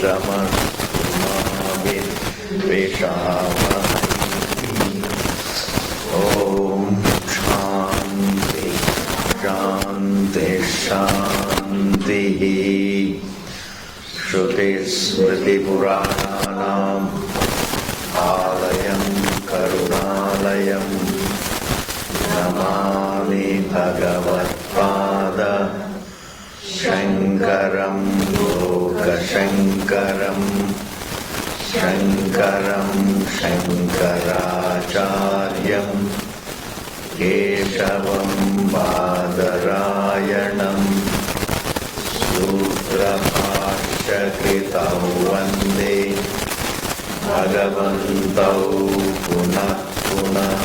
Tejamastu ma vidvishavahay. Om Shanti Shanti Shanti. Shruti Smriti Puranam Alayam Karunalayam Namami Bhagavatpada Shankaram Loka Shankaram Shankaram Shankaracharyam Keshavam Badarayanam Sutra Bhashya-kritau Vande Bhagavantau Punah Punah.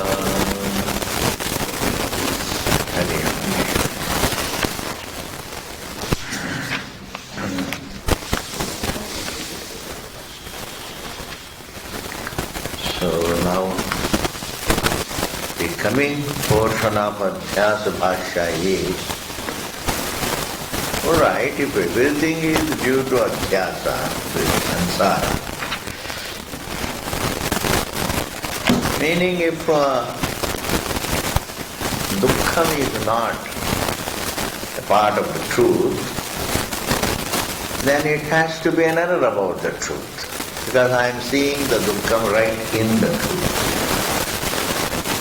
So now the coming portion of Adhyasa Bhashya is, alright, if everything is due to Adhyasa, to Sansara, meaning if Dukkham is not a part of the truth, then it has to be an error about the truth. Because I am seeing the Dukkham right in the truth.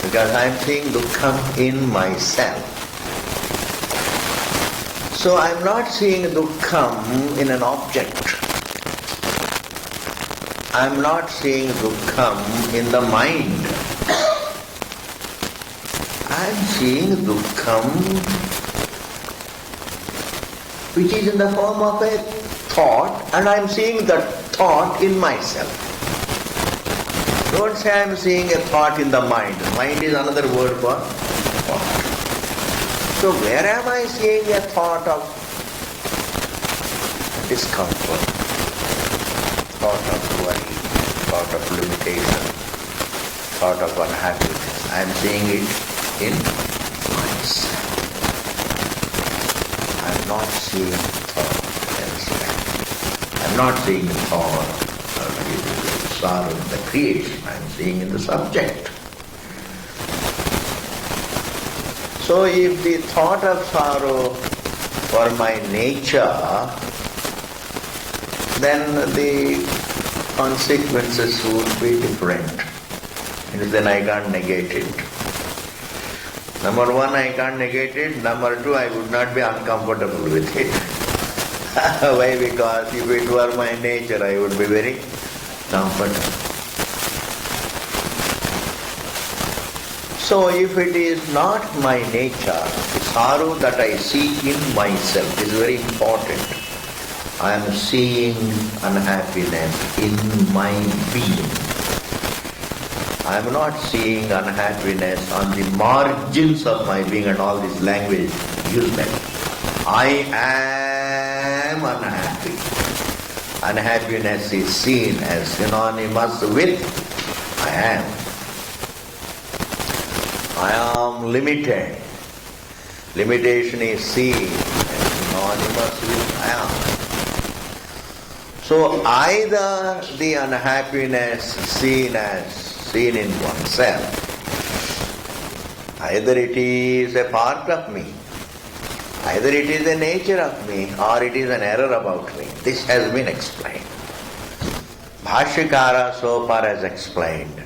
Because I am seeing Dukkham in myself. So I am not seeing Dukkham in an object. I am not seeing Dukkham in the mind. I am seeing Dukkham which is in the form of a thought, and I am seeing that thought in myself. Don't say I am seeing a thought in the mind. Mind is another word for thought. So where am I seeing a thought of discomfort, thought of worry, thought of limitation, thought of unhappiness? I am seeing it in myself. I am not seeing thought elsewhere. I am not seeing the thought of sorrow in the creation. I am seeing in the subject. So if the thought of sorrow were my nature, then the consequences would be different. And then I can't negate it. Number one, I can't negate it. Number two, I would not be uncomfortable with it. Why? Because if it were my nature, I would be very comfortable. So if it is not my nature, the sorrow that I see in myself is very important. I am seeing unhappiness in my being. I am not seeing unhappiness on the margins of my being and all this language useless. I am unhappy. Unhappiness is seen as synonymous with I am. I am limited. Limitation is seen as synonymous with I am. So either the unhappiness seen in oneself, either it is a part of me, either it is a nature of me, or it is an error about me. This has been explained. Bhashyakara so far has explained.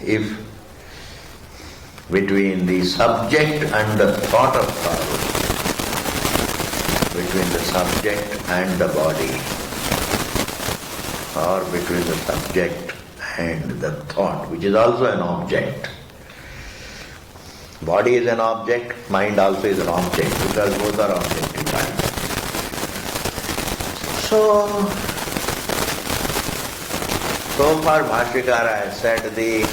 If between the subject and the thought of sorrow, between the subject and the body, or between the subject and the thought, which is also an object. Body is an object, mind also is an object, because both are objectified. So far Bhashyakara has said the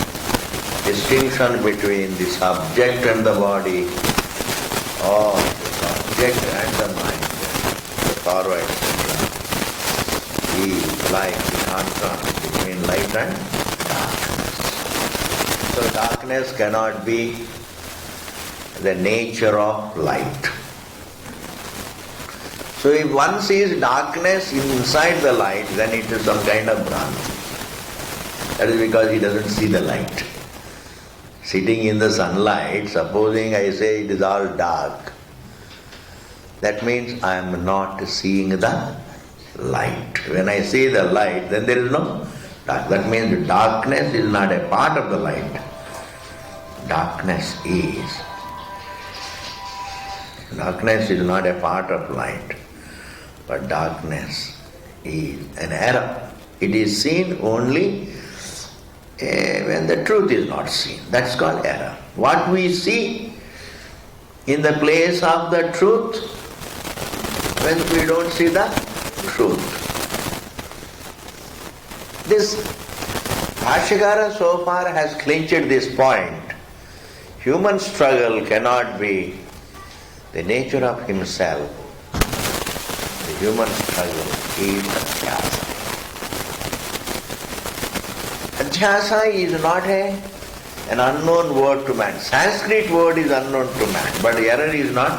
distinction between the subject and the body, or the subject and the mind, the sorrow, etc., is like the contrast between light and darkness. So darkness cannot be the nature of light. So if one sees darkness inside the light, then it is some kind of Bhranti. That is because he doesn't see the light. Sitting in the sunlight, supposing I say it is all dark, that means I am not seeing the light. When I see the light, then there is no dark. That means darkness is not a part of the light. Darkness is. Darkness is not a part of light, but darkness is an error. It is seen only when the truth is not seen. That's called error. What we see in the place of the truth, when we don't see the truth. This Bhashyakara so far has clinched this point. Human struggle cannot be the nature of himself. The human struggle is adhyasa. Adhyasa is not an unknown word to man. Sanskrit word is unknown to man, but error is not,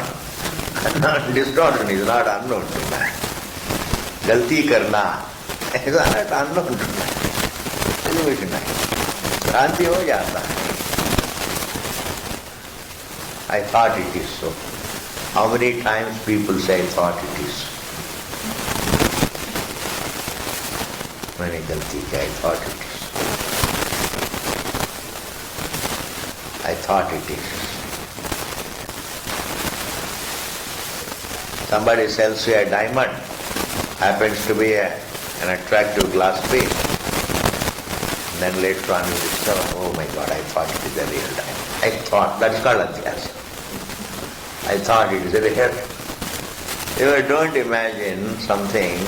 distortion is not unknown to man. Galti karna is not unknown to man. Bhranti ho jata hai. I thought it is so. How many times people say, I thought it is. Many galti hai, I thought it is. I thought it is. Somebody sells you a diamond, happens to be an attractive glass piece. And then later on you discover, oh my God, I thought it is a real diamond. I thought, that's called adhyasa. I thought it is a real. You don't imagine something,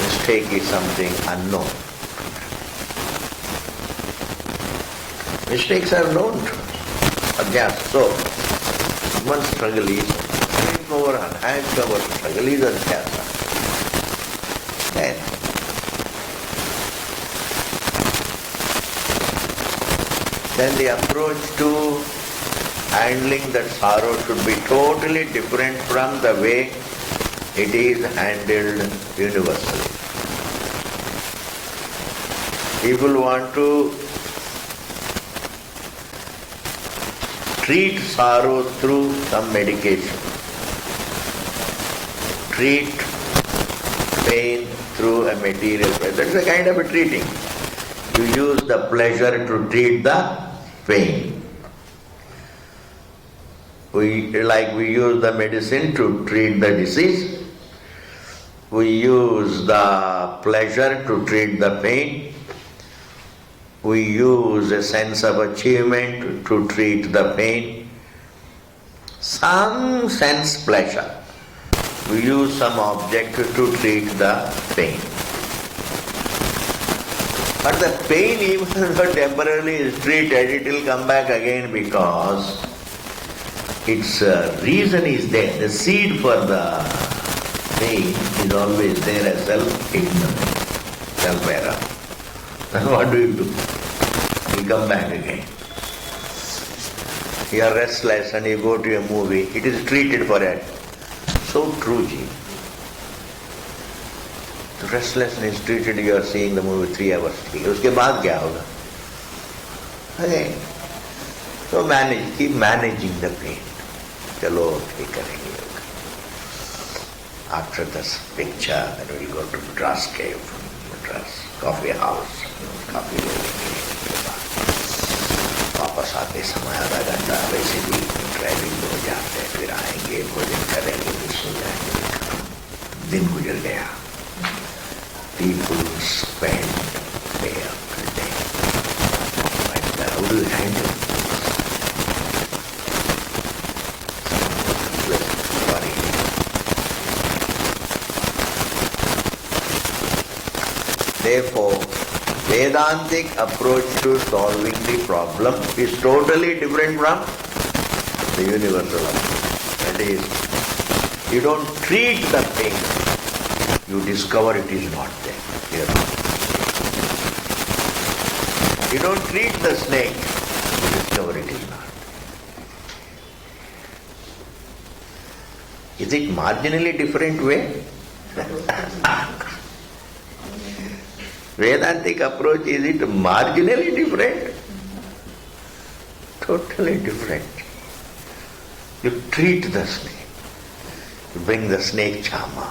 mistake is something unknown. Mistakes are known to us. Adhyasa. So, human struggle is more enhanced our struggle is adhyasa. Then the approach to handling that sorrow should be totally different from the way it is handled universally. People want to treat sorrow through some medication. Treat pain through a material pleasure. That's a kind of a treating. You use the pleasure to treat the pain. We use the medicine to treat the disease. We use the pleasure to treat the pain. We use a sense of achievement to treat the pain. Some sense pleasure. We use some object to treat the pain. But the pain, even though temporarily is treated, it will come back again because its reason is there. The seed for the pain is always there as self-ignorance, self-error. Then what do? You come back again. You are restless and you go to a movie. It is treated for it. So true, ji. The restlessness is treated, you are seeing the movie 3 hours. Uske baad kya hoga? Again. So manage, keep managing the pain. Chalo, ठीक करेंगे yoga. After this picture, then we will go to Madras cave, Madras coffee house, coffee लेंगे. वापस आते समय आधा घंटा वैसे भी ड्राइविंग हो जाते हैं, फिर आएंगे, भोजन करेंगे, फिर सो जाएंगे. दिन गुजर गया. People spend day after day. But how do you handle it? Therefore, Vedantic approach to solving the problem is totally different from the universal approach. That is, you don't treat the pain, you discover it is not there. You don't treat the snake, you discover it is not. Is it marginally different way? Vedantic approach, is it marginally different? Totally different. You treat the snake. You bring the snake charmer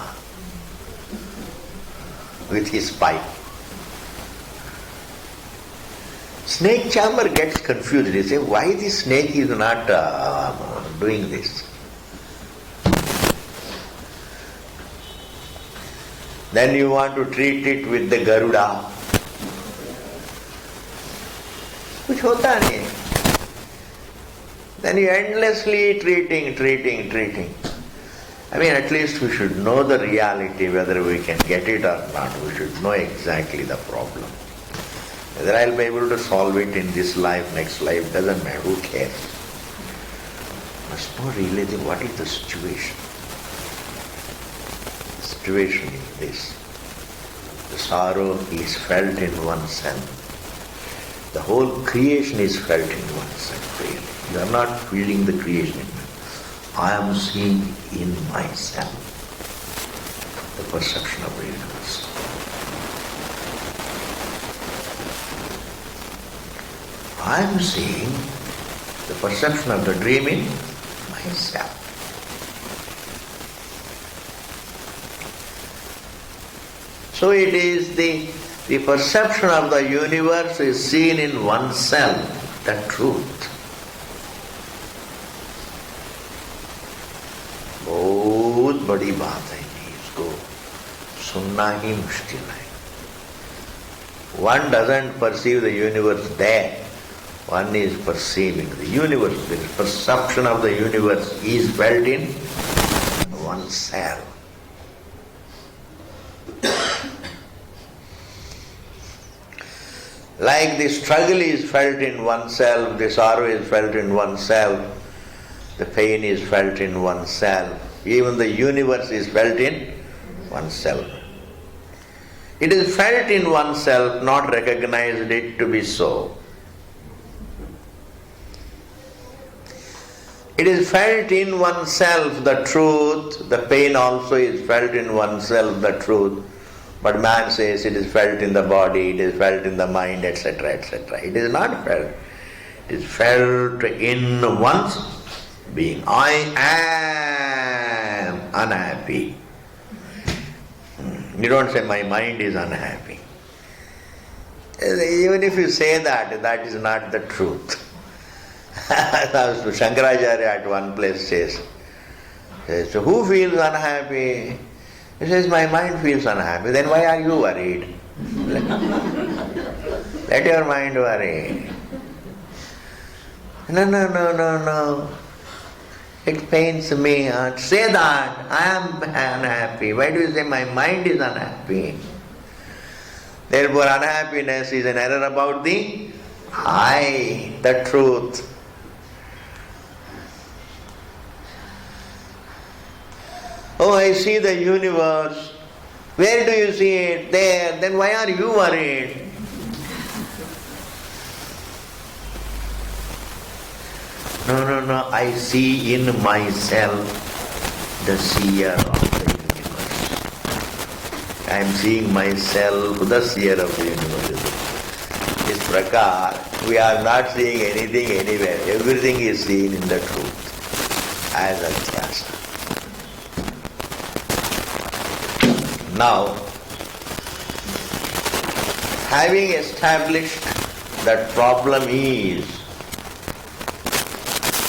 with his pipe. Snake charmer gets confused. He says, why this snake is not doing this? Then you want to treat it with the Garuda. Kuch hota nahi. Then you endlessly treating. I mean, at least we should know the reality, whether we can get it or not. We should know exactly the problem. Whether I'll be able to solve it in this life, next life, doesn't matter. Who cares? Must know really what is the situation. The situation is this. The sorrow is felt in oneself. The whole creation is felt in oneself, really. You are not feeling the creation. I am seeing in myself the perception of the universe. I am seeing the perception of the dream in myself. So it is the perception of the universe is seen in oneself, the truth. बहुत बड़ी बात है इसको सुनना ही मुश्किल है. One doesn't perceive the universe there. One is perceiving the universe. The perception of the universe is felt in oneself. Like the struggle is felt in oneself, the sorrow is felt in oneself, the pain is felt in oneself, even the universe is felt in oneself. It is felt in oneself, not recognized it to be so. It is felt in oneself, the truth, the pain also is felt in oneself, the truth. But man says it is felt in the body, it is felt in the mind, etc., etc. It is not felt. It is felt in one's being. I am unhappy. You don't say my mind is unhappy. Even if you say that, that is not the truth. Shankaracharya at one place says, so who feels unhappy? He says, my mind feels unhappy. Then why are you worried? Let your mind worry. No. It pains me. Say that. I am unhappy. Why do you say my mind is unhappy? Therefore, unhappiness is an error about the I, the truth. Oh, I see the universe. Where do you see it? There. Then why are you worried? No. I see in myself the seer of the universe. I am seeing myself, the seer of the universe. This prakar, we are not seeing anything anywhere. Everything is seen in the truth as adhyasa. Now, having established that problem is,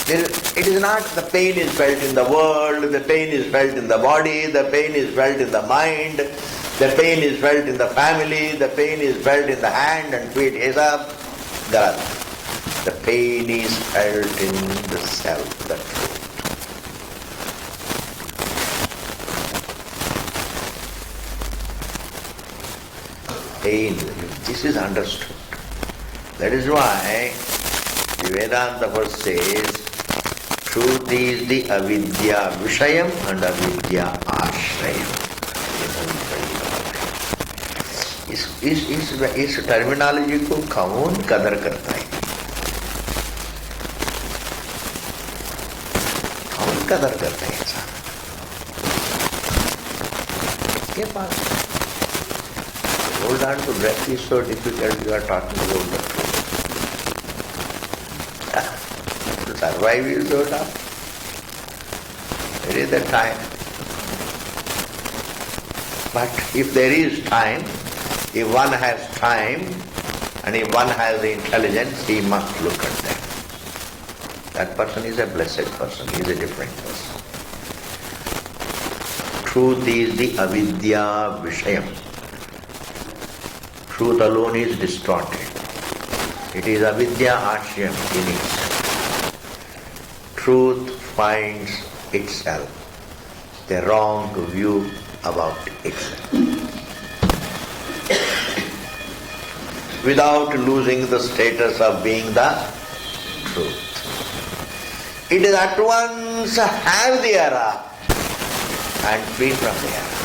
it is not the pain is felt in the world, the pain is felt in the body, the pain is felt in the mind, the pain is felt in the family, the pain is felt in the hand and feet. Esa galat. The pain is felt in the self, the truth. Pain, this is understood. That is why the Vedanta first says, truth is the avidya vishayam and avidya ashrayam. इस terminology को कौन कदर करता है? कौन कदर करता है इंसान? ये बात. Hold on to breath is so difficult, you are talking about the truth. To survive is so tough. It is the time. But if there is time, if one has time, and if one has intelligence, he must look at them. That person is a blessed person, he is a different person. Truth is the avidya vishayam. Truth alone is distorted. It is avidya ashyam in itself. Truth finds itself, the wrong view about itself, without losing the status of being the truth. It is at once have the error and free from the error.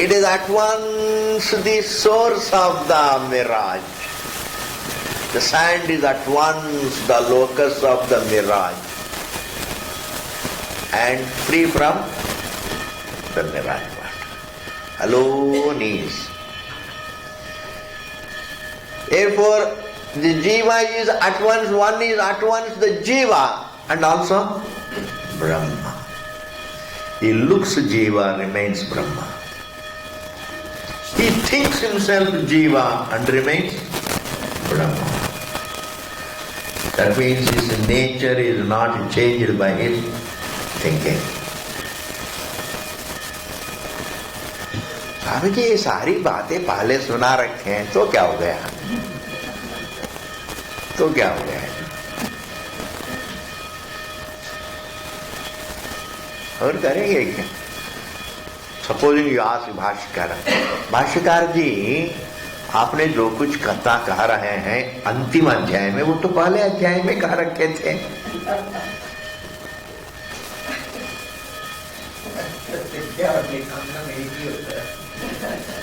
It is at once the source of the mirage. The sand is at once the locus of the mirage and free from the mirage. Alone is. Therefore, the jiva is at once, one is at once the jiva and also Brahma. He looks jiva, remains Brahma. He thinks himself jiva and remains Brahma. That means his nature is not changed by his thinking. Swami ji ये सारी बातें पहले सुना रखे हैं तो क्या हो गया? तो क्या हो गया? और करेंगे क्या? सपोजिंग यू आस्क भाष्यकार जी, आपने जो कुछ कथा कह रहे हैं अंतिम अध्याय में, वो तो पहले अध्याय में कह रखे थे.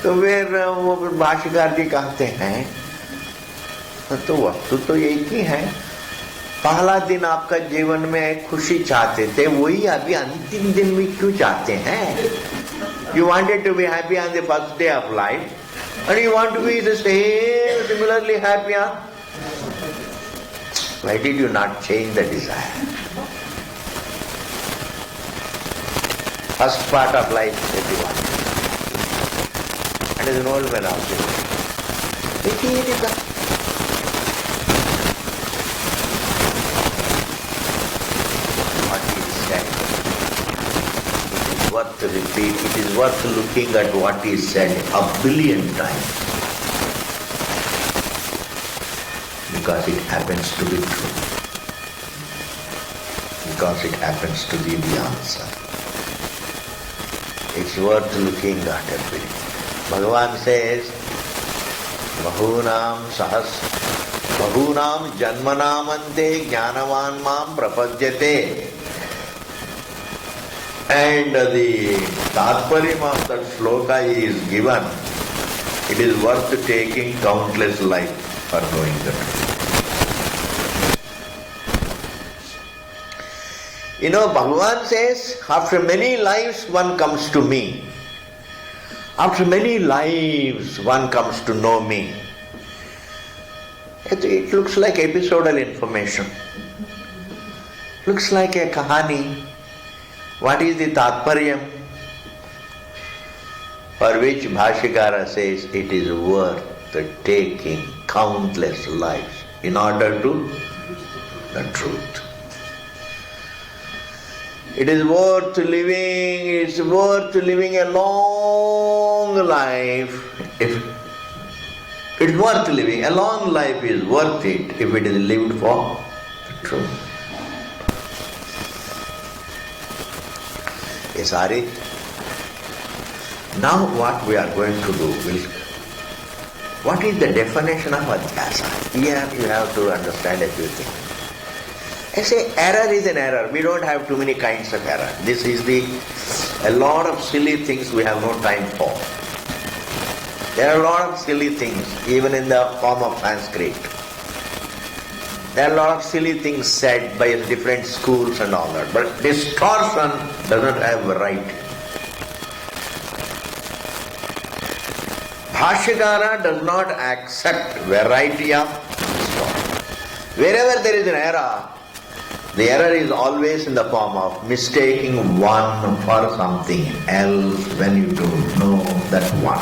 तो फिर वो भाष्यकार जी कहते हैं तो वस्तु तो एक ही है. पहला दिन आपका जीवन में खुशी चाहते थे, वही अभी अंतिम दिन में क्यों चाहते हैं? You wanted to be happy on the first day of life, and you want to be the same, similarly happy on. Why did you not change the desire? First part of life that you want. And as an old man also. What he said. It is worth to repeat, it is worth looking at what he said a billion times. Because it happens to be true. Because it happens to be the answer. It's worth looking at a bit. Bhagavan says, Bahunam janmanamante jnanavan mam prapadyate. And the tatparyam of that shloka is given. It is worth taking countless lives for knowing the truth. You know, Bhagavan says, after many lives one comes to me. After many lives one comes to know me. It looks like episodal information. Looks like a kahani. What is the tatparyam? For which Bhashyakara says it is worth taking countless lives in order to the truth. It is worth living a long life. If it is worth living, a long life is worth it if it is lived for the truth. Yes, Ari. Now what we are going to do is, what is the definition of adhyasa? Here you have to understand a few things. I say error is an error. We don't have too many kinds of error. This is a lot of silly things we have no time for. There are a lot of silly things, even in the form of Sanskrit. There are a lot of silly things said by different schools and all that. But distortion doesn't have variety. Bhashyakara does not accept variety of thought. Wherever there is an error, the error is always in the form of mistaking one for something else when you don't know that one.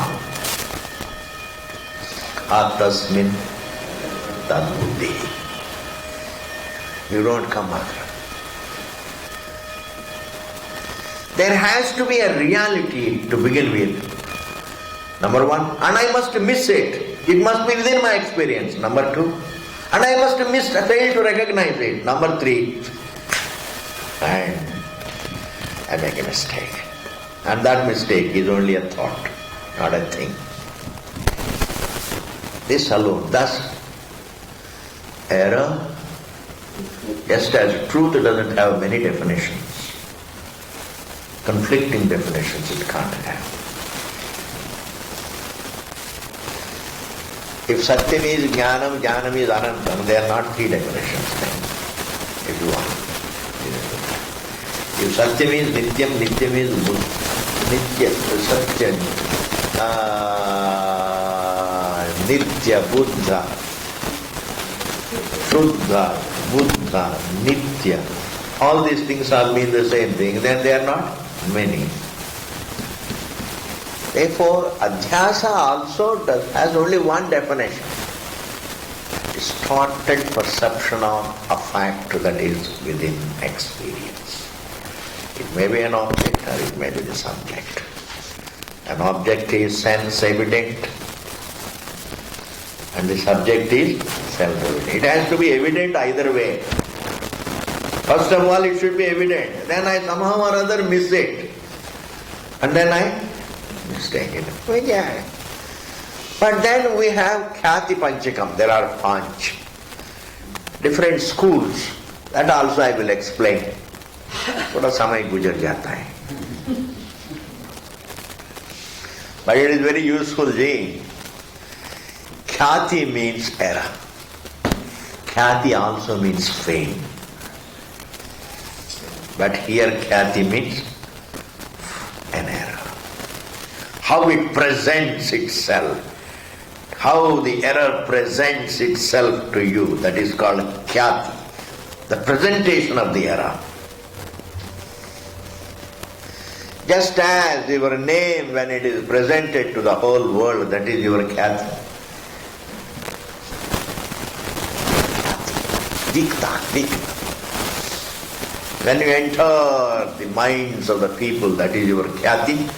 Atasmin tad buddhi. You don't come across. There has to be a reality to begin with. Number one, and I must miss it. It must be within my experience. Number two, and I must fail to recognize it. Number three, and I make a mistake. And that mistake is only a thought, not a thing. This alone, thus, error, just as truth doesn't have many definitions, conflicting definitions it can't have. If Satyam is Jnanam, Jnanam is Anantam, they are not three definitions then, if you want. If Satyam is Nityam, Nityam is Nitya, Satyam, Nitya, Buddha, Shuddha, Buddha, Nitya, all these things all mean the same thing, then they are not many. Therefore, Adhyasa also has only one definition. Distorted perception of a fact that is within experience. It may be an object or it may be the subject. An object is sense evident and the subject is self-evident. It has to be evident either way. First of all, it should be evident. Then I somehow or other miss it. And then I mistake it. But then we have Khyati Panchakam. There are Panch. Different schools. That also I will explain. थोड़ा समय गुजर जाता है. But it is very useful, ji. Khyati means error. Khyati also means fame. But here Khyati means an error. How it presents itself, how the error presents itself to you, that is called Khyati, the presentation of the error. Just as your name, when it is presented to the whole world, that is your Khyati. Dikta. When you enter the minds of the people, that is your Khyati.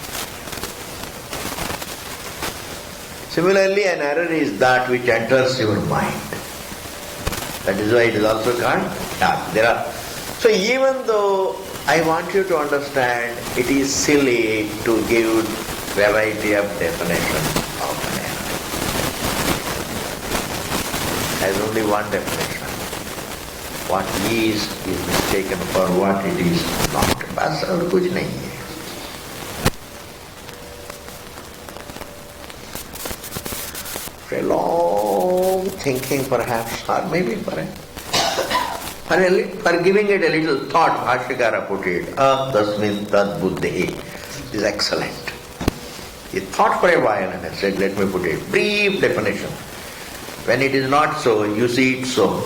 Similarly, an error is that which enters your mind. That is why it is also called Khyati. So even though I want you to understand, it is silly to give variety of definitions of an error. There is only one definition. What is mistaken for what it is not. बस और कुछ नहीं है. A long thinking perhaps, or maybe for giving it a little thought, Bhashyakara put it, tasmin tad buddhi, is excellent. He thought for a while and I said, let me put it. Brief definition. When it is not so, you see it so.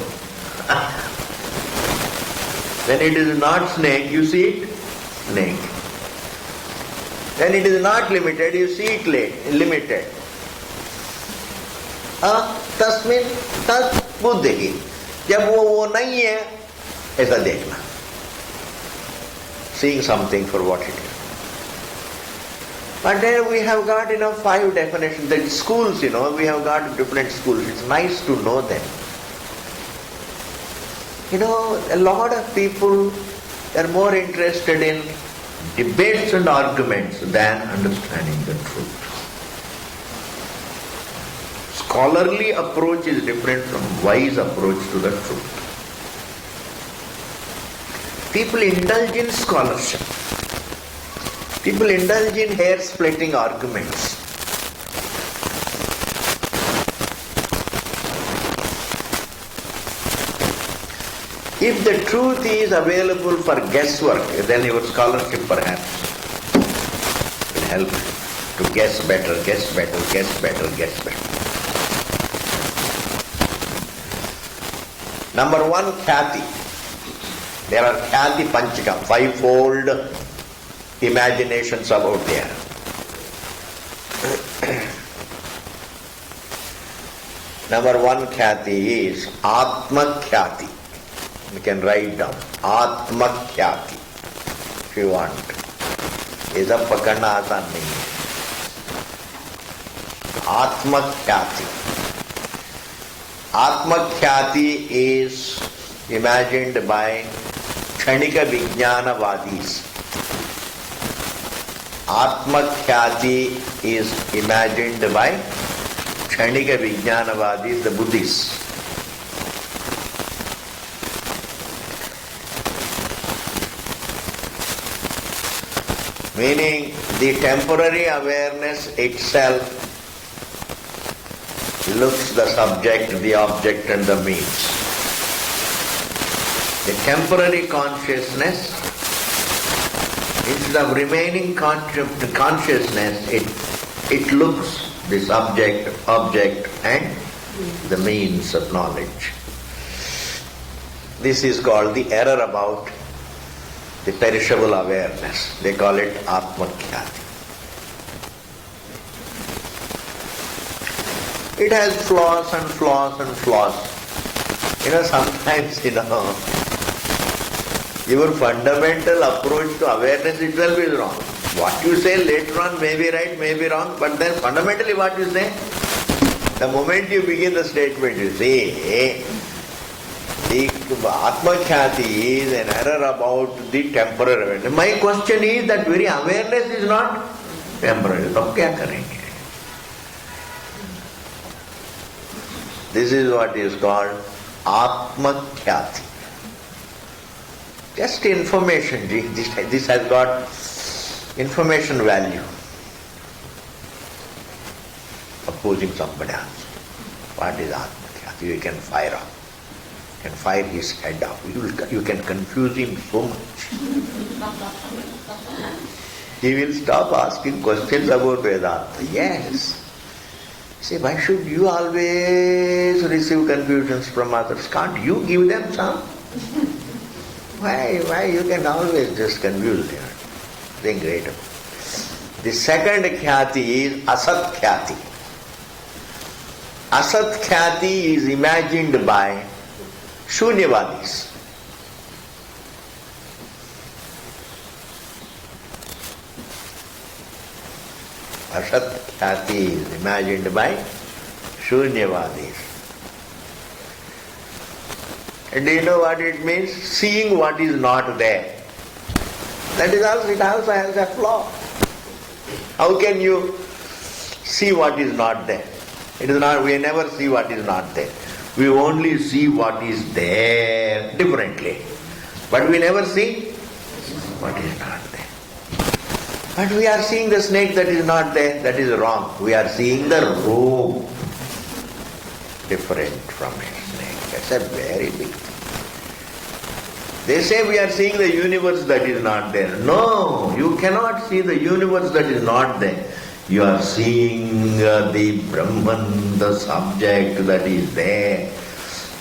When it is not snake, you see it snake. When it is not limited, you see it limited. तस्मिन तत् बुद्धि. जब वो नहीं है, ऐसा देखना. Seeing something for what it is. But then we have got 5 definitions. The schools, we have got different schools. It's nice to know them. A lot of people are more interested in debates and arguments than understanding the truth. Scholarly approach is different from wise approach to the truth. People indulge in scholarship. People indulge in hair-splitting arguments. If the truth is available for guesswork, then your scholarship perhaps will help to guess better, guess better, guess better, guess better. Number one, Khyati. There are Khyati Panchakam, fivefold imaginations about there. Number one Khyati is Atma Khyati. You can write down Atma Khyati if you want. ये सब पकड़ना आसान नहीं है. Atma Khyati. Atma Khyati is imagined by Kshanika Vijnanavadis. Atma Khyati is imagined by Kshanika Vijnanavadis, the Buddhists. Meaning the temporary awareness itself looks the subject, the object and the means. The temporary consciousness, instead of remaining consciousness, it looks the subject, object and the means of knowledge. This is called the error about the perishable awareness. They call it Atma Khyati. It has flaws and flaws and flaws. Sometimes, your fundamental approach to awareness itself is wrong. What you say later on may be right, may be wrong, but then fundamentally what you say, the moment you begin the statement, you say, the Atma Khyati is an error about the temporary awareness. My question is that very awareness is not temporary. So kya karenge? This is what is called Atma Khyati. Just information. This has got information value. Opposing somebody else. What is Atma Khyati? You can fire off. You can fire his head off. You can confuse him so much. He will stop asking questions about Vedanta. Yes. Say, why should you always receive confusions from others? Can't you give them some? Why you can always just confuse them? Think greater. The second Khyati is Asat Khyati. Asat Khyati is imagined by Shunyavadis. Asat Khyati is imagined by Shunyavadis. And do you know what it means? Seeing what is not there. That is also, it also has a flaw. How can you see what is not there? It is not, we never see what is not there. We only see what is there differently. But we never see what is not there. But we are seeing the snake that is not there. That is wrong. We are seeing the robe different from a snake. That's a very big thing. They say we are seeing the universe that is not there. No, you cannot see the universe that is not there. You are seeing the Brahman, the subject that is there.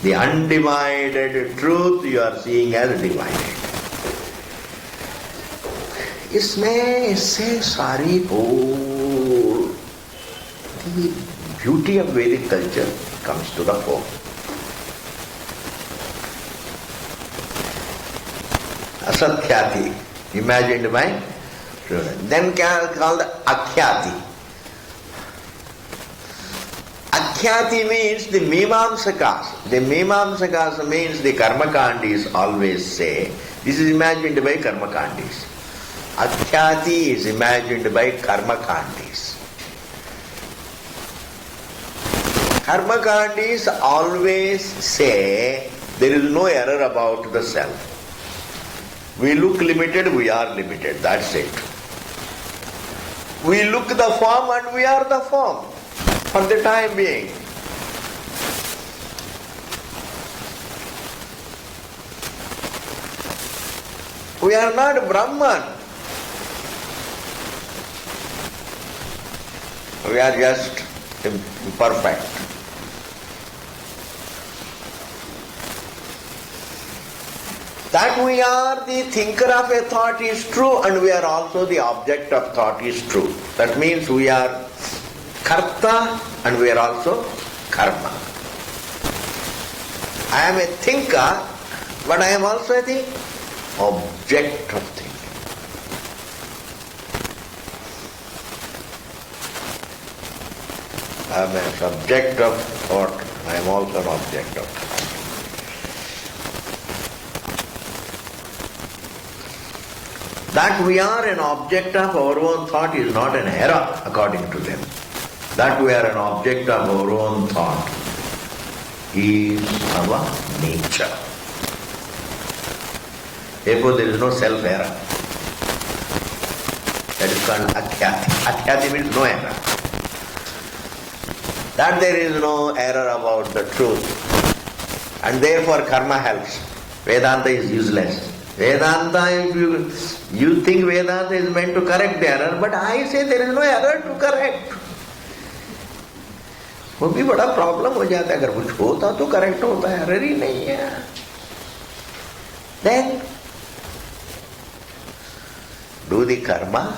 The undivided truth you are seeing as divided. इसमें इससे सारी whole the beauty of Vedic culture comes to the fore. Asat Khyati, imagined by then called Akhyati. Akhyati means the Mimamsakas. The Mimamsakas means the Karmakandis always say. This is imagined by Karmakandis. Akhyati is imagined by Karmakandis. Karmakandis always say there is no error about the self. We look limited, we are limited. That's it. We look the form and we are the form for the time being. We are not Brahman. We are just imperfect. That we are the thinker of a thought is true, and we are also the object of thought is true. That means we are karta and we are also karma. I am a thinker, but I am also the object of thinking. I am a subject of thought, I am also an object of thought. That we are an object of our own thought is not an error according to them. That we are an object of our own thought is our nature. Therefore there is no self-error. That is called akhyati. Akhyati means no error. That there is no error about the truth. And therefore karma helps. Vedanta is useless. Vedanta, if you think Vedanta is meant to correct the error, but I say there is no error to correct. वो भी बड़ा problem हो जाता है. अगर कुछ होता तो करेक्ट होता है, एरर ही नहीं है. Then do the karma,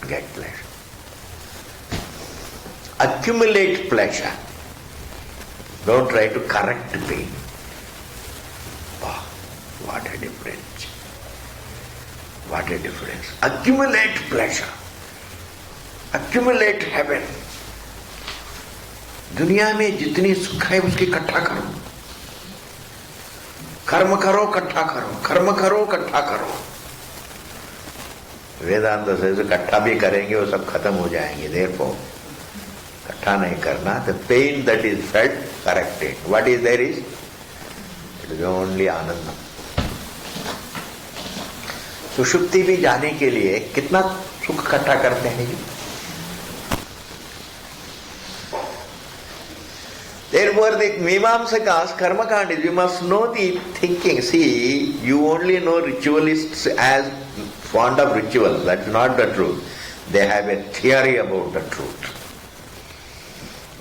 get pleasure. Accumulate pleasure. Don't try to correct pain. Wow, what a difference. What a difference. Accumulate pleasure. Accumulate heaven. दुनिया में जितनी सुख है उसकी इकट्ठा करो. कर्म करो, इकट्ठा करो. कर्म करो, इकट्ठा करो. वेदांत से इकट्ठा भी करेंगे वो सब खत्म हो जाएंगे. Therefore, इकट्ठा नहीं करना. The pain that is felt, corrected. What is there is? It is only आनंद. सुषुप्ति भी जाने के लिए कितना सुख इकट्ठा करते हैं ये. Therefore, the Mimamsakas, Karmakandis, you must know the thinking. See, you only know ritualists as fond of rituals. That's not the truth. They have a theory about the truth.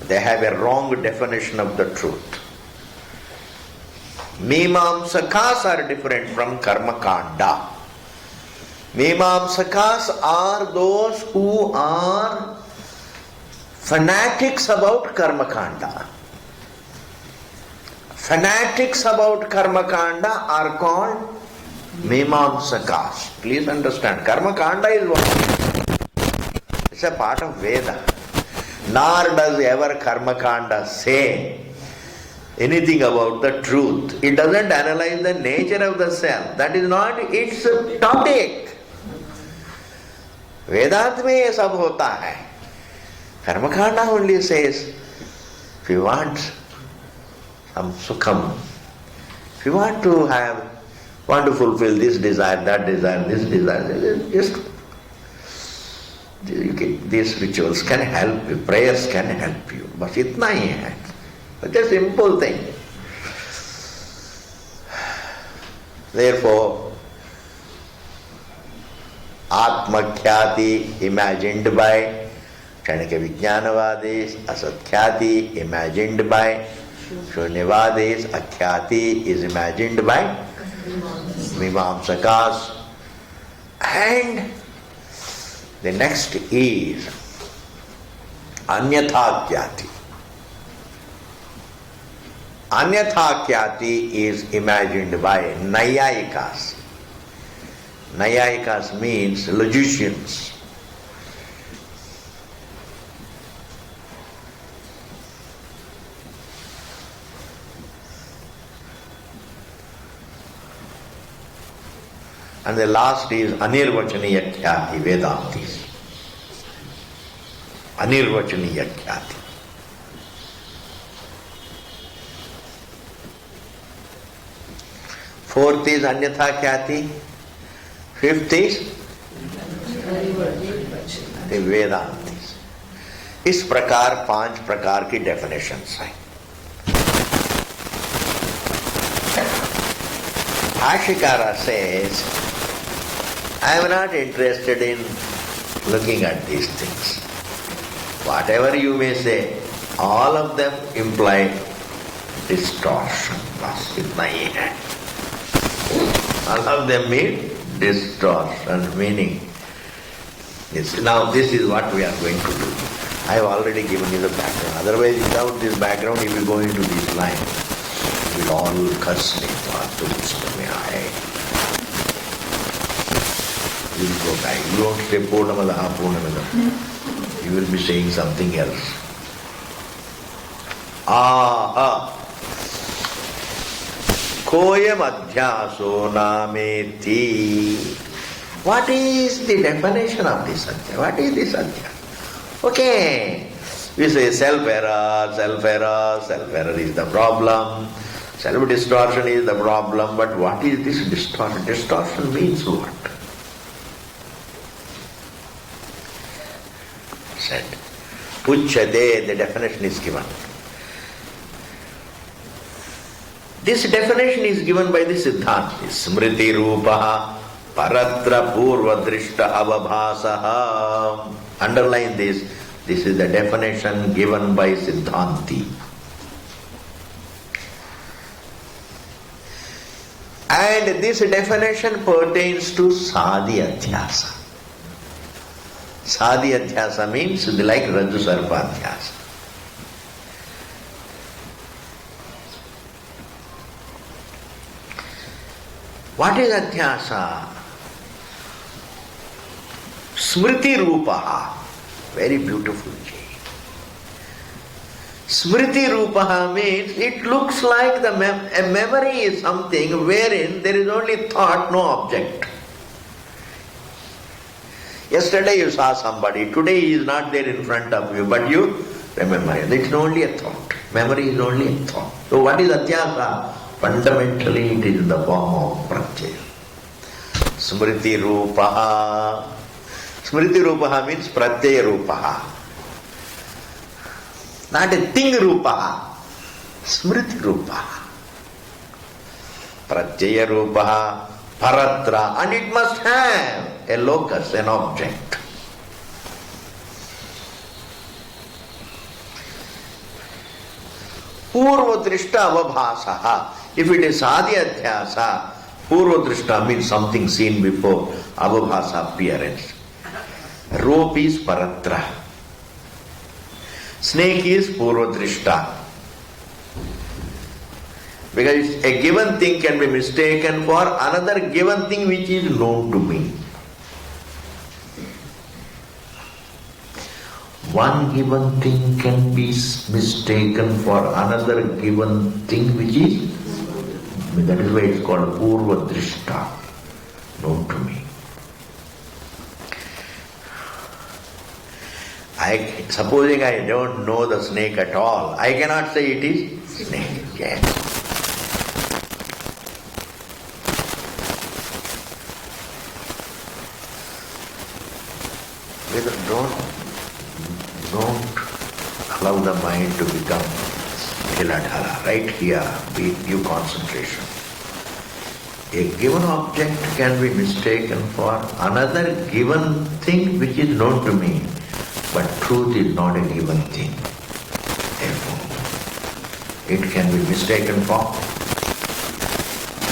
They have a wrong definition of the truth. Mimamsakas are different from Karmakanda. Mimamsakas are those who are fanatics about Karmakanda. Fanatics about Karma Kanda are called Mimamsakas. Please understand, Karma Kanda is what? It's a part of Veda. Nor does ever Karma Kanda say anything about the truth. It doesn't analyze the nature of the self. That is not its topic. Vedant में ये सब होता है. Karma Kanda only says, if you want some sukham, if you want to fulfill this desire, that desire, this desire, just these rituals can help you, prayers can help you. Bas itna hi hai. Such a simple thing. Therefore, Atmakhyati imagined by Kshanika Vijnanavadis, Asathyati imagined by Shunyavadis, Akhyati is imagined by Mimamsakas. And the next is Anyathakyati. Anyathakyati is imagined by Nayayikas. Nayayikas means logicians. And the last is Anirvachaniya Khyati, Vedantis. Anirvachaniya Khyati. Fourth is Anyatha Khyati. Fifth is the Vedantis. इस प्रकार 5 प्रकार की definitions हैं. Ashikara says, I am not interested in looking at these things. whatever you may say, all of them imply distortion. All of them mean distortion, meaning this. Now this is what we are going to do. I have already given you the background. Otherwise, without this background, if you go into this line, you will all curse me. You will go back. You won't say Purnamadaha, Purnamadaha. You will be saying something else. Koyam adhyaso nameti. What is the definition of this adhyasa? What is this adhyasa? Okay, we say self-error is the problem, self-distortion is the problem, but what is this distortion? Distortion means what? Said, Uchyate, the definition is given. This definition is given by the Siddhanti. Smriti Rupaha Paratra Purva Drishta Avabhasaha. Underline this. This is the definition given by Siddhanti. And this definition pertains to Sadhi Adhyasa. Sadhi Adhyasa means like Rajju Sarpa Adhyasa. What is Adhyasa? Smriti Rupaha. Very beautiful. Smriti Rupaha means it looks like a memory is something wherein there is only thought, no object. Yesterday you saw somebody, today he is not there in front of you, but you remember. It's only a thought. Memory is only a thought. So what is Adhyasa? Fundamentally it is in the form of pratyaya. Smriti Rupaha. Smriti Rupaha means pratyaya Rupaha. Not a thing Rupaha. Smriti Rupaha. Pratyaya Rupaha. Paratra. And it must have a locus, an object. Purva Drishta Avabhasaha. If it is Sadhi Adhyasa, Purva Drishta means something seen before, Avabhasa appearance. Rope is Paratra. Snake is Purva Drishta. Because a given thing can be mistaken for another given thing which is known to me. One given thing can be mistaken for another given thing which is, that is why it's called Purva Drishta, known to me. Supposing I don't know the snake at all, I cannot say it is snake. Yes. Don't allow the mind to become hiladhala. Right here, we give concentration. A given object can be mistaken for another given thing which is known to me, but truth is not a given thing. Therefore, it can be mistaken for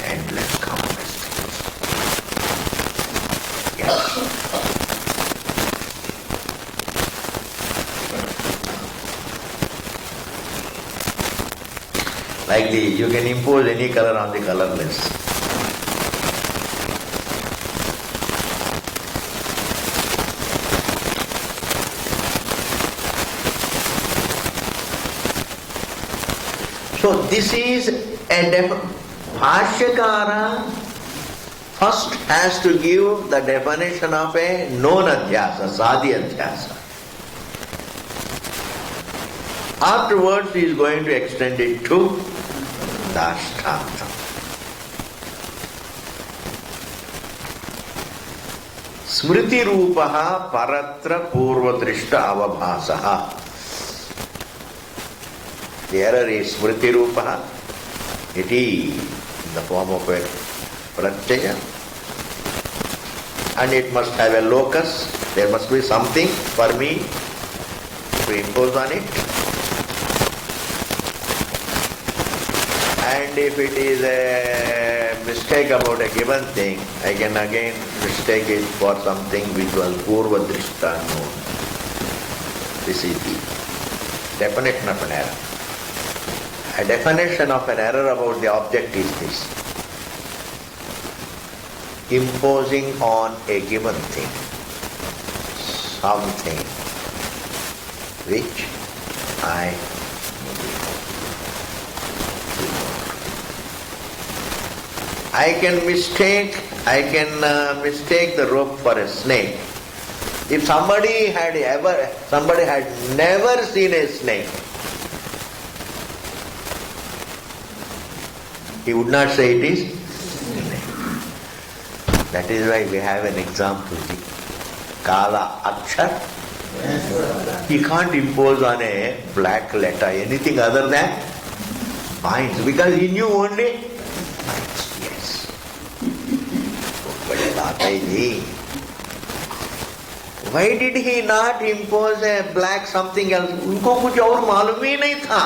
endless countless things. Yes. Like you can impose any color on the colorless. So this is a Bhashyakara first has to give the definition of a known adhyasa, sadhi adhyasa. Afterwards he is going to extend it to Dashtanta. Smriti Rupaha Paratra Purva Drishta Avabhasaha. The error is Smriti Rupaha. It is in the form of a pratyaya. And it must have a locus. There must be something for me. to impose on it. And if it is a mistake about a given thing, I can again mistake it for something which was purva drishta known. This is the definition of an error. A definition of an error about the object is this: imposing on a given thing something which I can mistake the rope for a snake. If somebody had never seen a snake, he would not say it is snake. That is why we have an example. Kala Akshar. He can't impose on a black letter anything other than minds, because he knew only minds. Yes. Why did he not impose a black something else? उनको कुछ और मालूम ही नहीं था.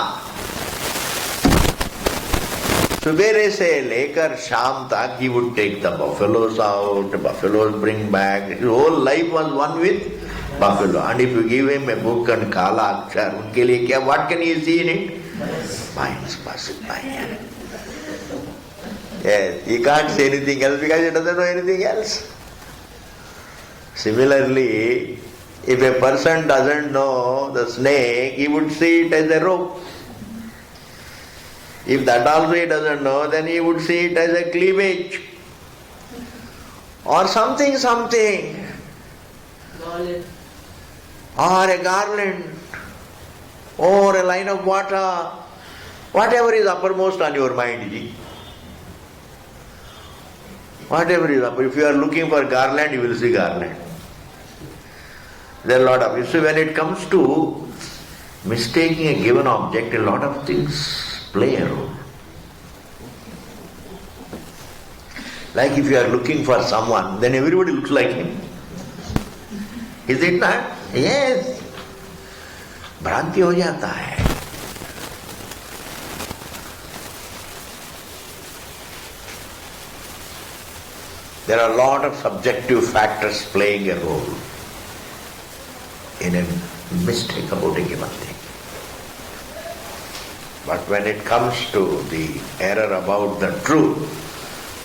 सुबेरे से लेकर शाम तक he would take the buffaloes out, the buffaloes bring back. His whole life was one with buffalo. And if you give him a book and Kala Akshar, उनके लिए क्या? What can he see in it? Minds passing by. Yes, he can't say anything else because he doesn't know anything else. Similarly, if a person doesn't know the snake, he would see it as a rope. If that also he doesn't know, then he would see it as a cleavage. Or something. Garland. Or a garland. Or a line of water. Whatever is uppermost on your mind. Whatever is upper. If you are looking for garland, you will see garland. There are a lot of... You see, when it comes to mistaking a given object, a lot of things play a role. Like if you are looking for someone, then everybody looks like him. Is it not? Yes. भ्रांति हो जाता है. There are a lot of subjective factors playing a role in a mistake about a given thing. But when it comes to the error about the truth,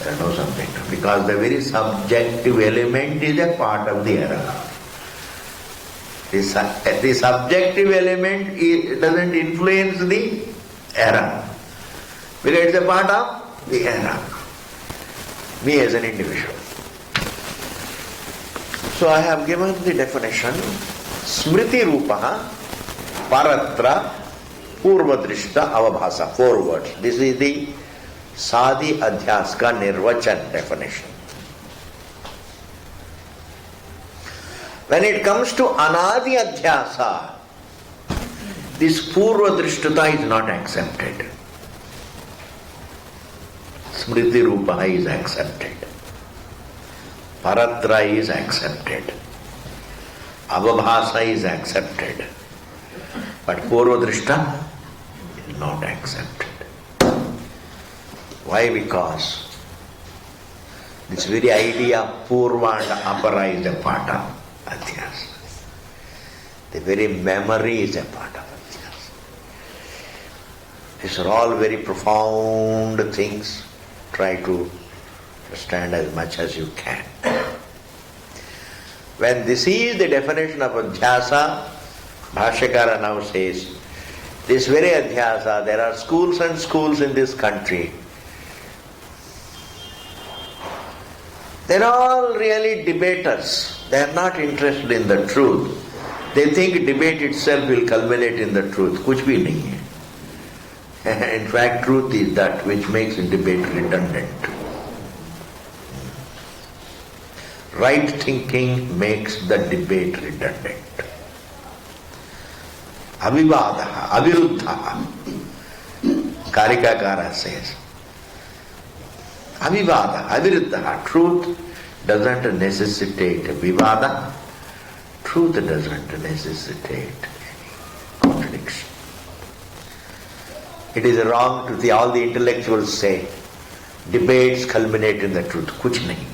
there is no subjective, because the very subjective element is a part of the error. The subjective element doesn't influence the error, because it's a part of the error. Me as an individual. So I have given the definition: Smriti Rupaha Paratra Purvadrishta Avabhasa. 4 words. This is the Sadi Adhyas ka Nirvachan definition. When it comes to Anadi Adhyasa, this Purvadrishtata is not accepted. Smriti Rupaha is accepted. Paratra is accepted. Avabhasa is accepted. But Purvadrishta is not accepted. Why? Because this very idea of Purva and Apara is a part of Adhyasa. The very memory is a part of Adhyasa. These are all very profound things. Try to understand as much as you can. When this is the definition of Adhyasa, Bhashyakara now says, this very Adhyasa, there are schools and schools in this country. They are all really debaters. They are not interested in the truth. They think debate itself will culminate in the truth. Kuch bhi nahi hai. In fact, truth is that which makes a debate redundant. Right thinking makes the debate redundant. Avivadaha, aviruddhaha. Karikakara says. Avivada, aviruddhaha. Truth doesn't necessitate vivada. Truth doesn't necessitate It is wrong to see, all the intellectuals say, debates culminate in the truth. Kuch nahi.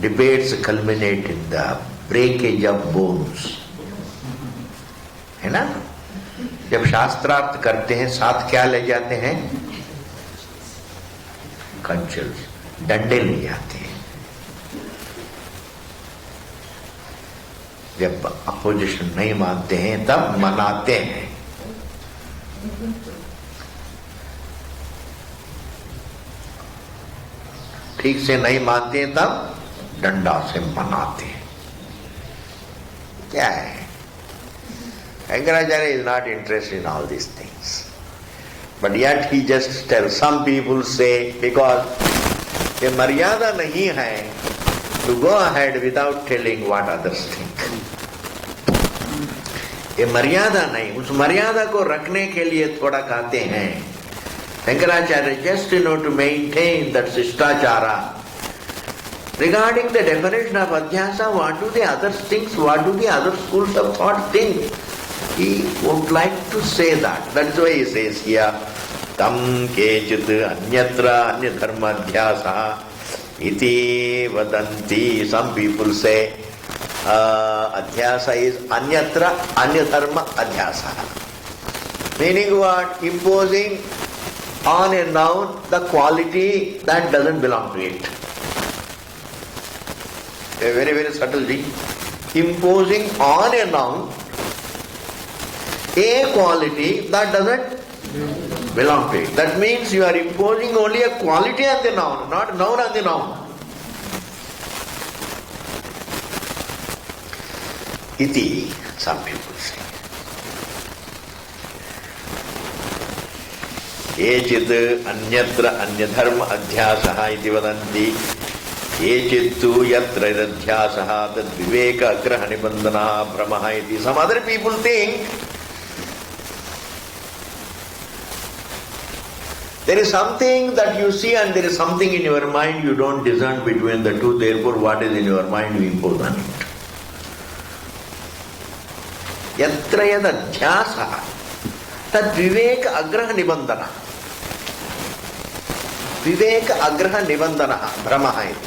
Debates culminate in the breakage of bones. है ना? जब शास्त्रार्थ करते हैं साथ क्या ले जाते हैं? कंचल्स, डंडे ले जाते हैं. जब अपोजिशन नहीं मानते हैं तब मनाते हैं. ठीक से नहीं मानते हैं तब डंडा से मनाते हैं. क्या है? Shankaracharya is not interested in all these things. But yet he just tells, some people say, because ये मर्यादा नहीं है, to go ahead without telling what others think. ये मर्यादा नहीं, उस मर्यादा को रखने के लिए थोड़ा कहते हैं. Shankaracharya, just to maintain that शिष्टाचारा. Regarding the definition of adhyasa, what do the others think? What do the other schools of thought think? He would like to say that. That's why he says here, tam kechit anyatra anyadharma adhyasa iti vadanti. Some people say adhyasa is anyatra anyadharma adhyasa. Meaning what? Imposing on a noun the quality that doesn't belong to it. A very, very subtle thing. Imposing on a noun a quality that doesn't belong to it. That means you are imposing only a quality on the noun, not noun on the noun. Iti, some people say. Echid anyatra anyadharma adhyasaha iti vadanti. Echittu yatra adhyasaha tad viveka agraha nibandhana brahmaha iti. Some other people think there is something that you see and there is something in your mind, you don't discern between the two, therefore what is in your mind you impose on it. Yatra yad adhyasa tad viveka agraha nibandhana. Viveka agraha nibandhana brahmaha iti.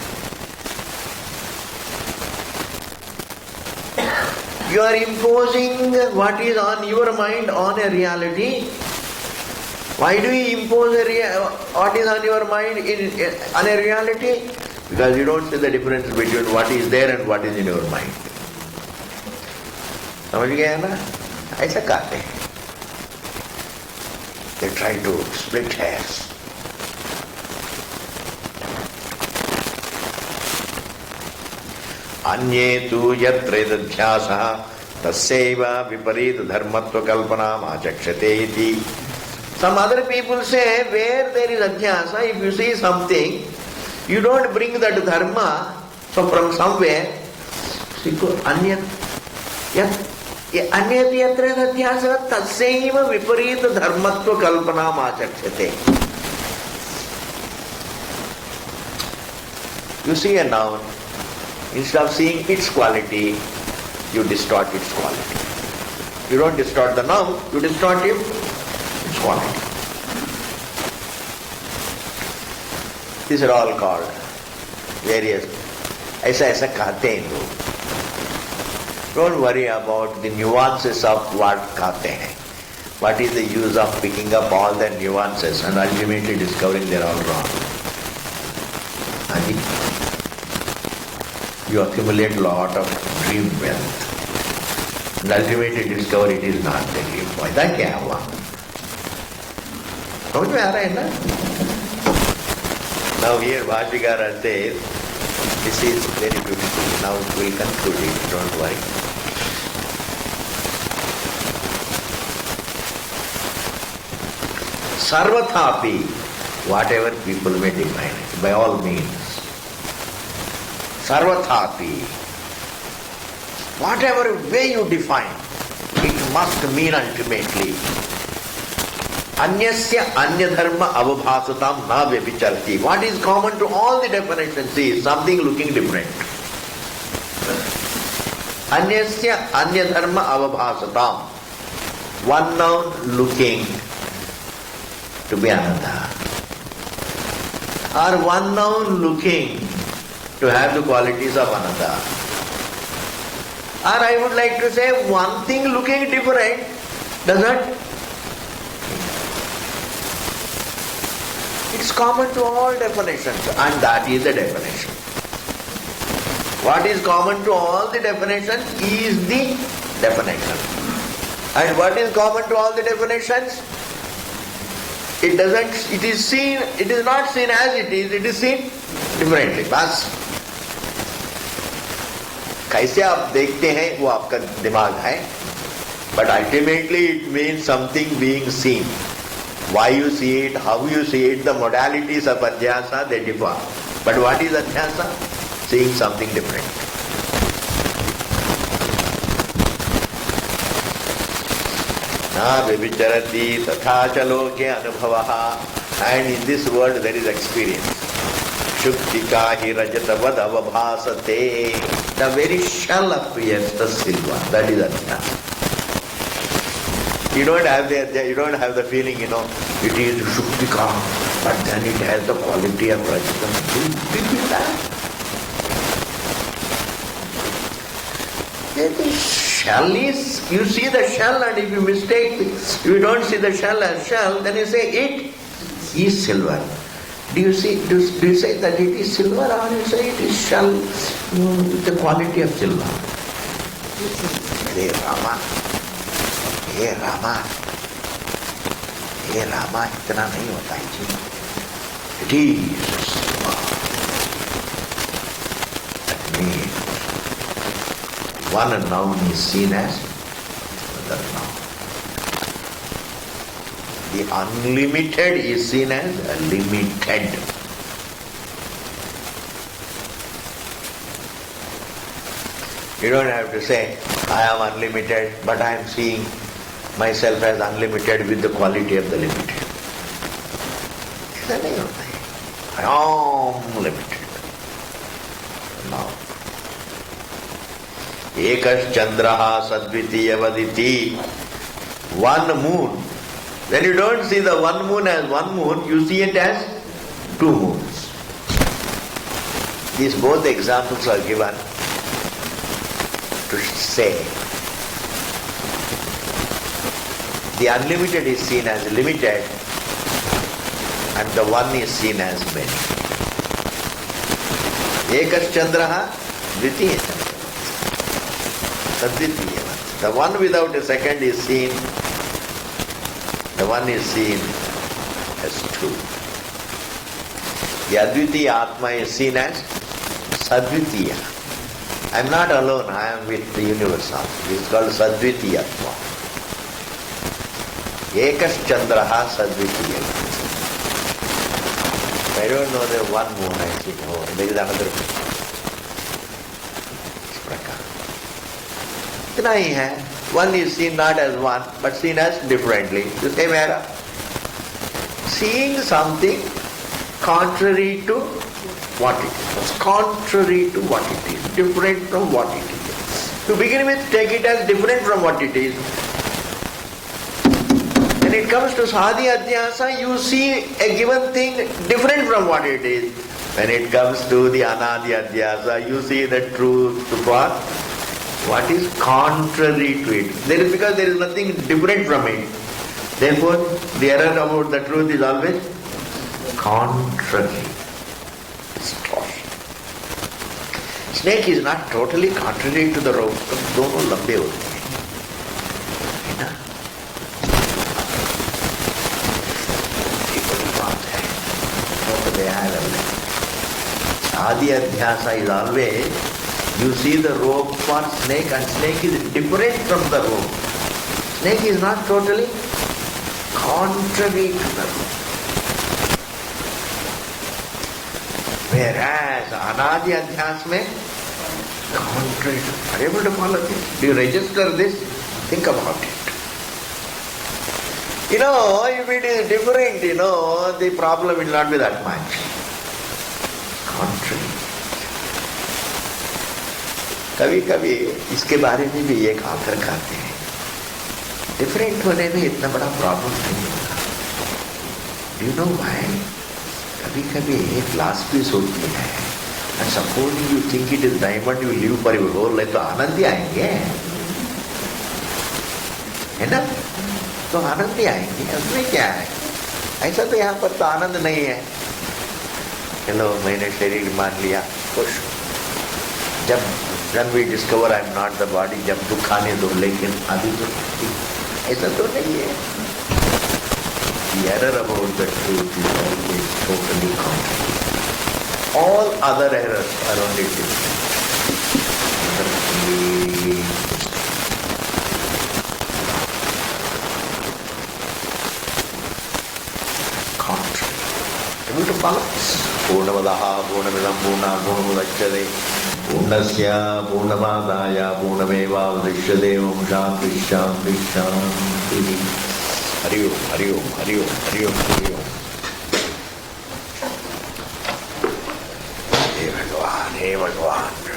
You are imposing what is on your mind on a reality. Why do you impose what is on your mind on a reality? Because you don't see the difference between what is there and what is in your mind. समझ गया ना? ऐसा कहते हैं. They try to split hairs. अन्ये तु यत्र तदध्यासः तस्यैव विपरीत धर्मत्व कल्पनाम् आचक्षते इति. Some other people say where there is adhyasa, if you see something, you don't bring that dharma, so from somewhere, anyat yatra adhyasa tatsaiva viparita dharmatva kalpanam achakshate. You see a noun, instead of seeing its quality, you distort its quality. You don't distort the noun, you distort its quality. These are all called various. ऐसा कहते हैं लोग. Don't worry about the nuances of what कहते हैं. What is the use of picking up all the nuances and ultimately discovering they are all wrong? You accumulate a lot of dream wealth and ultimately discover it is not the dream. ऐसा क्या हुआ? समझ में आ रहा है ना? Now here Bhashikara says, this is very beautiful. Now we will conclude it, don't worry. Sarvathapi, whatever people may define it, by all means. Sarvathapi, whatever way you define, it must mean ultimately Anyasya anyadharma avabhasatam na vyabhicharati. What is common to all the definitions is something looking different. Anyasya anyadharma avabhasatam. One noun looking to be another. Or one noun looking to have the qualities of another. Or I would like to say one thing looking different does not. It's common to all definitions, and that is the definition. What is common to all the definitions is the definition. And what is common to all the definitions? It is not seen as it is seen differently. बस कैसे आप देखते हैं वो आपका दिमाग है, but ultimately it means something being seen. Why you see it, how you see it, the modalities of adhyasa, they differ. But what is adhyasa? Seeing something different. Na vibicharati tatha chaloke anubhavaha. And in this world there is experience. Shuktika hi rajatavad avabhasate. The very shell appears the silver. That is adhyasa. You don't have the feeling, it is Shuktika, but then it has the quality of Rajatam. You feel that? The shell is, you see the shell, and if you you don't see the shell as shell, then you say it is silver. Do you say that it is silver, or you say it is shell with the quality of silver? Hare Rama. हे रामा इतना नहीं होता है जी. It is that means one noun is seen as another noun. The unlimited is seen as limited. You don't have to say I am unlimited, but I am seeing myself as unlimited with the quality of the limited. ऐसा नहीं होता है. I am limited. Now, ekas chandraha sadvitiyavaditi. One moon. When you don't see the one moon as one moon, you see it as two moons. These both examples are given to say the unlimited is seen as limited and the one is seen as many. Ekas chandraha dvitiya chandra. Sadvitiya. The one without a second is seen. The one is seen as two. The advitiya atma is seen as sadvitiya. I am not alone, I am with the universe also. This is called sadvitiyatva. Ekas chandraha sadvitiya. I don't know the one moon I see. Oh, there is another moon. इस प्रकार. इतना ही है. One is seen not as one, but seen as differently. The same era. Seeing something contrary to what it is. Contrary to what it is. Different from what it is. To begin with, take it as different from what it is. When it comes to sadhi adhyasa, you see a given thing different from what it is. When it comes to the anadi adhyasa, you see the truth for what is contrary to it. Because there is nothing different from it. Therefore, the error about the truth is always contrary. Distortion. Snake is not totally contrary to the rope. दोनों लंबे होते हैं. Adi adhyasa is always, you see the rope for snake and snake is different from the rope. Snake is not totally contrary to the rope. Whereas anadi adhyasa mein contrary to. Are you able to follow this? Do you register this? Think about it. If it is different, the problem will not be that much. Contrary. कभी इसके बारे में भी एक आकर खाते हैं. Different होने में इतना बड़ा प्रॉब्लम नहीं होता. Do you know why? कभी कभी एक ग्लास पीस होती है, and suppose you think it is diamond, you live for your whole life, तो आनंद ही आएंगे, है ना? तो आनंद ही आएंगे, उसमें क्या है? ऐसा तो यहाँ पर तो आनंद नहीं है। चलो मैंने शरीर मान लिया, खुश। जब when we discover I am not the body, जब दुख आने दो, लेकिन अभी तो ऐसा तो नहीं है। The error about the truth is always totally contrary. All other errors are only different. Contrary. Able to follow? Purnamadaha, Purnamidam, Purna, Purnamudachyate, Purnasya, Purnamadaya, Purnameva, Vadishyate, Om Shanti, Shanti, Shanti. Hari Om, Hari Om, Hari Om, Hari Om, Hari Om. हे भगवान, हे भगवान।